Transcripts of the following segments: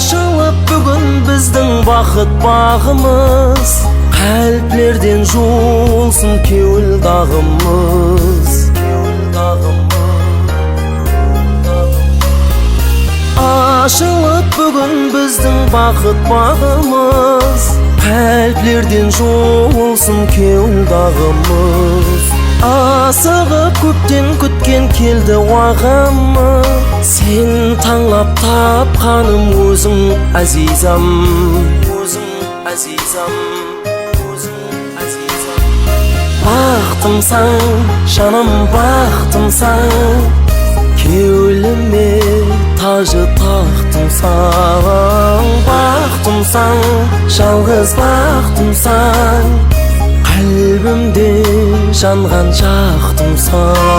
Ашылып бүгін біздің бақыт бағымыз, қалпlerden жуылсын кеуіл дағымыз. Ашылып бүгін біздің бақыт бағымыз, қалпlerden жуылсын кеуіл дағымыз. Асығып көптен күткен келді уағымыз, сен таңлап тапқаным өзің азизам. Бақтымсаң, жаным бақтымсаң, кеуіліме тажы тақтымсаң. Бақтымсаң, жалғыз бақтымсаң, қалбімде жанған жақтымсаң.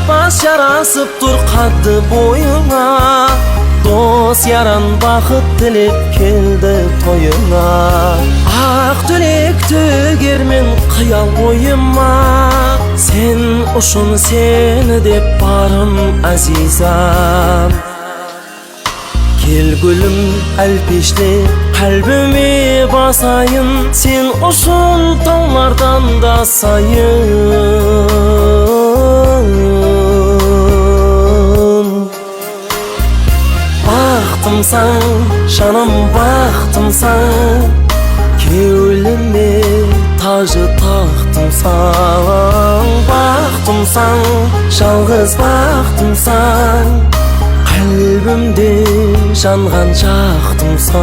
Бас жарасып тұр қадды бойыңа, дос яран бақыт тілеп келді тойыңа. Ақ тілек төгермен қиял ойыма, сен ұшын сені деп барым азизам. Кел гүлім әлпешле қалбіме басайын, сен ұшын таулардан да сайын. Бақтымсаң, жаным бақтымсаң, кеуіліме тажы тақтымсаң. Бақтымсаң, жалғыз бақтымсаң, қалбімде жанған жақтымсаң.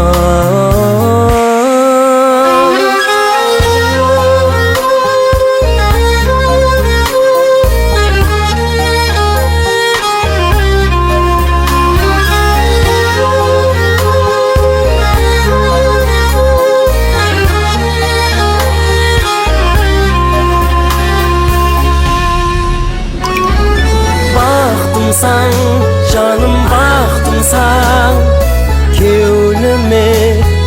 Жаным бақтымсаң, кеуіліме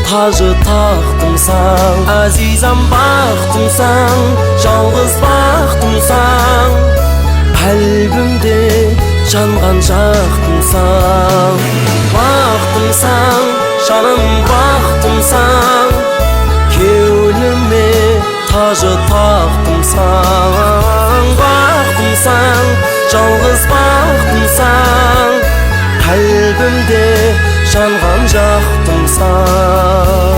тажы тақтымсаң. Азизам бақтымсаң, жалғыз бақтымсаң, қалбімде жанған жақтымсаң. Бақтымсаң, жаным бақтымсаң, кеуіліме тажы тақтымсаң. Бақтымсаң, жалғыз бақтымсаң, қалбімде жанған жақтымсаң.